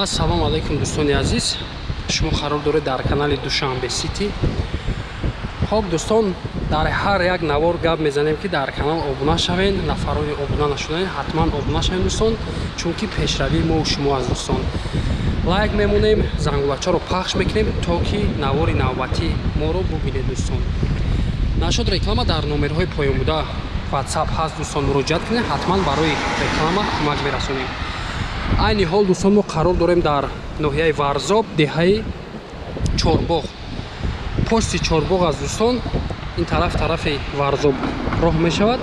Ассалому алайкум дӯстони азиз. Шумо қарор доред дар канали Душанбе Сити. Хоб дӯстон, дар ҳар як навор гап мезанем ки дар канал обуна шавен, нафарони обуна нашудаен ҳатман обуна шавен дӯстон, чунки пешравии мо шумо аст дӯстон. Лайк мемонем, зангулачаро пахш мекунем то ки навори навбатӣ моро бубинед дӯстон. Нашуд реклама дар номерҳои поёнбуда WhatsApp ҳаст дӯстон, муроҷиат кунед, ҳатман барои реклама кӯмак мерасонем. Айни ҳол дӯстон мо қарор дорем дар ноҳияи Варзоб, деҳаи Чорбоғ. Пошти Чорбоғ аст дӯстон. Ин тарафи Варзоб роҳ мешавад,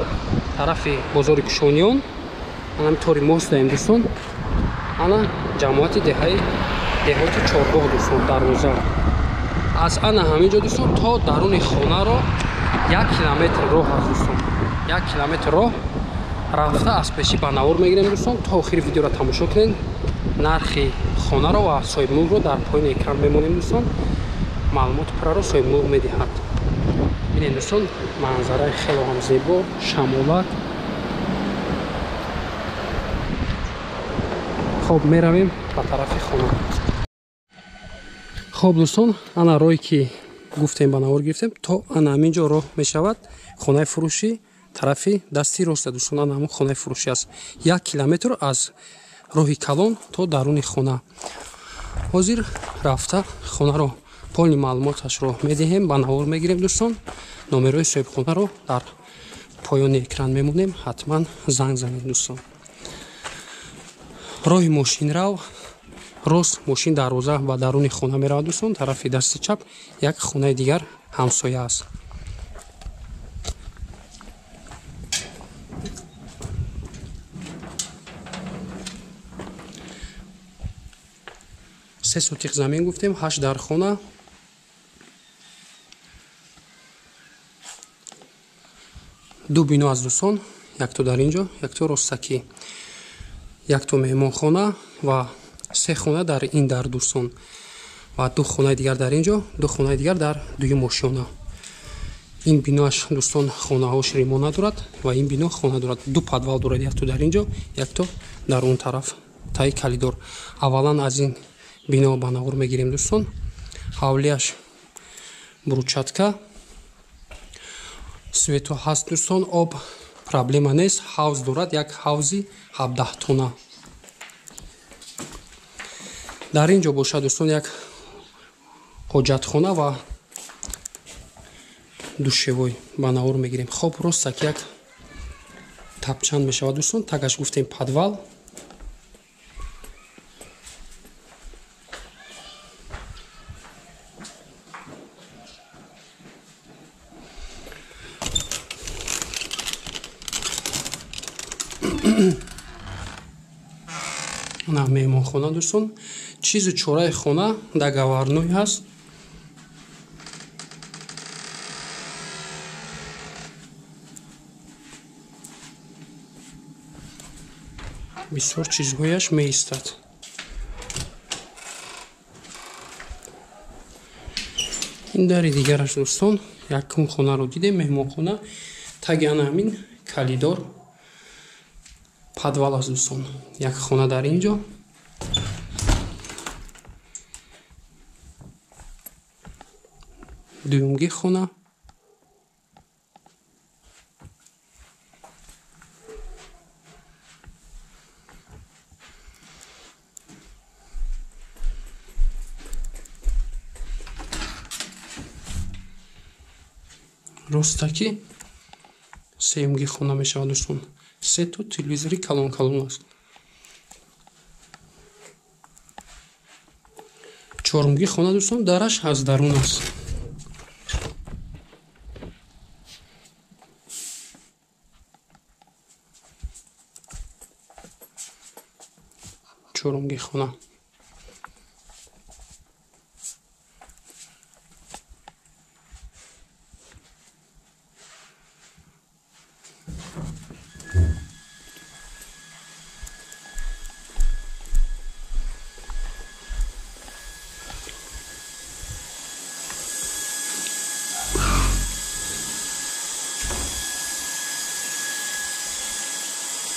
тарафи бозори Кушониён. Ана тори мост даем дӯстон. Ана ҷамоати деҳоти Чорбоғ дӯстон, дарвоза. Аз ана ҳаминҷо дӯстон то даруни хонаро 1 километр роҳ аст дӯстон. 1 километр роҳ рафта аз пеши ба навор мегирем дӯстон. То охири видеоро тамошо кунед. Нархи хонаро ва соҳибмулкро дар поини экран мемонем дӯстон. Маълумоти пурраро соҳибмулк медиҳад. бинед дӯстон, манзараи хело ҳам зебо, шамолат. хоб меравем ба тарафи хона. хоб дӯстон, ана роҳе ки гуфтем ба навор гирифтем, то ана ҳаминҷо роҳ мешавад. Хонаи фурӯшӣ тарафи дасти роста дӯстон, ана ҳамон хонаи фурӯшӣ аст. 1 километр аз роҳи калон то даруни хона. ҳозир рафта хонаро полни маълумоташро медиҳем, ба навор мегирем дӯстон. номерҳои соҳибхонаро дар поёни экран мемонем, ҳатман занг занед дӯстон. роҳи мошинрав рост, мошин дарвоза ба даруни хона меравад дӯстон. тарафи дасти чап як хонаи дигар ҳамсоя аст. се сотиқ замин гуфтем, 8 дар хона. ду бино аст дӯстон, якто дар инҷо, якто ростакӣ, якто меҳмонхона ва 3 хона дар ин дар дӯстон ва 2 хонаи дигар дар инҷо, 2 хонаи дигар дар дуюм ошёна. ин биноаш дӯстон хонаҳо ширимо надорад ва ин бино хона дорад. 2 подвал дорад, якто дар инҷо, якто дар он тараф, таи калидор. аввалан аз ин бино ба навор мегирем дӯстон. ҳавлияш брусчатка, свето ҳаст дӯстон, об проблема нест. ҳавз дорад, як ҳавзи 17 тона. дар инҷо бошад дӯстон як ҳоҷатхона ва душевой, ба навор мегирем. хоб ростак як тапчанд мешавад дӯстон, тагаш гуфтем подвал. на меҳмонхона дӯстон, чизу чораи хона договорной ҳаст. бисёр чизҳояш меистад. ин дари дигараш дӯстон, якум хонаро дидем, меҳмонхона. таги ана ҳамин калидор подвал аст дӯстон. як хона дар инҷо, дуюмги хона, ростаки сеюмги хона мешавад дӯстон. 3 то телевизори калон калон аст. чорумги хона дӯстон, дараш аз дарун аст. чорумги хона.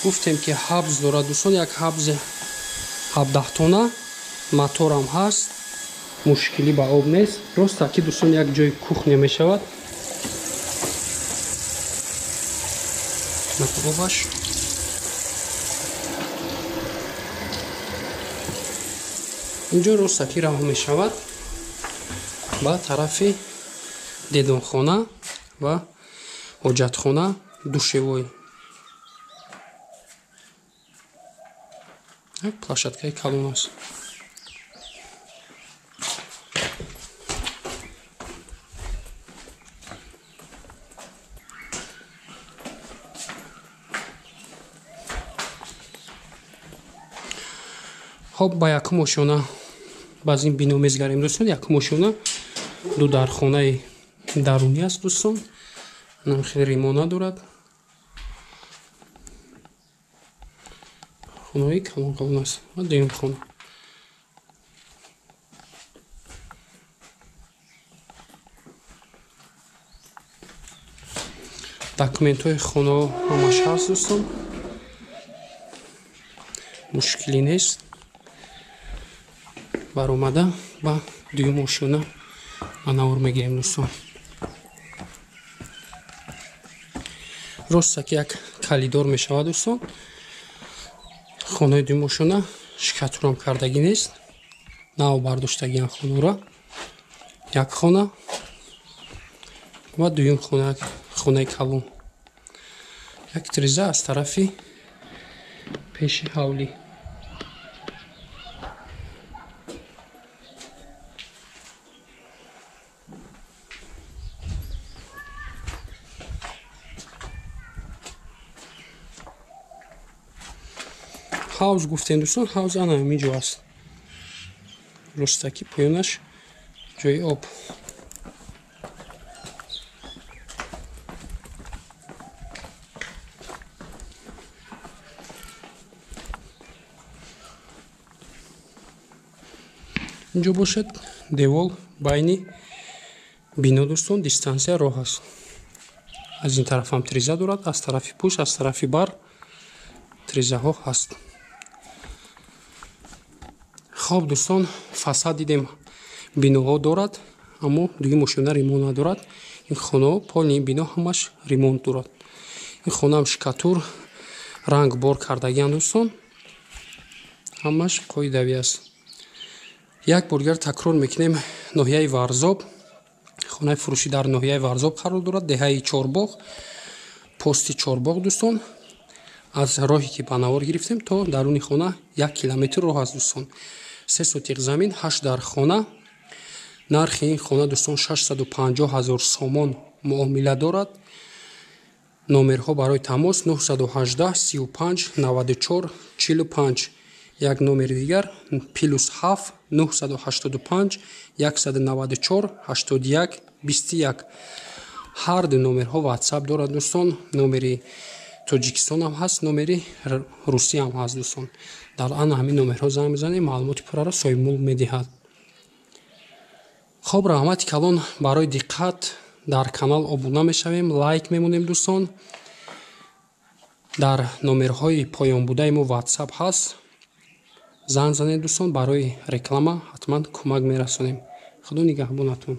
гуфтем ки ҳабз дорад дӯстон, як ҳабзи 17 тона моторам ҳаст, мушкилӣ ба об нест. Ростаки дӯстон як ҷои кухня мешавад. обаш инҷо ростаки раҳо мешавад ба тарафи дедонхона ва ҳоҷатхона душевой. площадкаи калон аст. хоб ба якум ошона баъз ин бино мезгарем дӯстон. Якум ошона ду дархонаи дарунӣ аст дӯстон. намхел римона дорад. хонаи калон аст ва дуюм хона. документҳои хонао ҳамаш ҳаст дӯстон. мушкилӣ нест. баромада ба дуюм ошона манавр мегирем дӯстон. ростаки як калидор мешавад дӯстон. хонаи дуюм ошона шикатурам кардагӣ нест. нав бардоштагиам хонора. як хона ва дуюм хонаи калон. як тиреза аз тарафи пеши ҳавлӣ. ҳавз гуфтем дӯстон. ҳавз ана ҳамин ҷо аст. ростаки поёнаш ҷои об. инҷо бошад девол байни бино дӯстон дистансия роҳ аст. аз ин тарафам тиреза дорад. аз тарафи пӯст, аз тарафи бар тирезаҳо ҳаст. хоб дӯстон, фасад дидем биноҳо дорад, аммо дуюм ошона ремонт надорад. ин хонаҳо поли ин бино ҳамаш ремонт дорад. ин хонаам шикатур ранг бор кардагиам дӯстон. ҳамаш қоидави аст. як бор дигар такрор мекунем. ноҳияи варзоб, хонаи фурӯшӣ дар ноҳияи варзоб қарор дорад. деҳаи чорбоғ, пости чорбоғ дӯстон. аз роҳе ки ба навор гирифтем то даруни хона 1 километр роҳ аст дӯстон. 3 сотиқ замин, 8 дар хона. нархи ин хона дӯстон 650 000 сомон муомила дорад. номерҳо барои тамос 918 35 94 45. як номери дигар +7 985 194 81 21. ҳар ду номерҳо ватсап дорад дӯстон. номери тоҷикистон ҳам ҳаст, номери русия ҳам ҳаст дӯстон. дар ана ҳамин номерҳо занг мезанем, маълумоти пурраро соҳибмулк медиҳад. хоб, раҳмати калон барои диққат. дар канал обуна мешавем, лайк мемонем дӯстон. дар номерҳои поёнбудаи мо ватсап ҳаст. занг занед дӯстон. барои реклама ҳатман кӯмак мерасонем. худо нигаҳбонатон.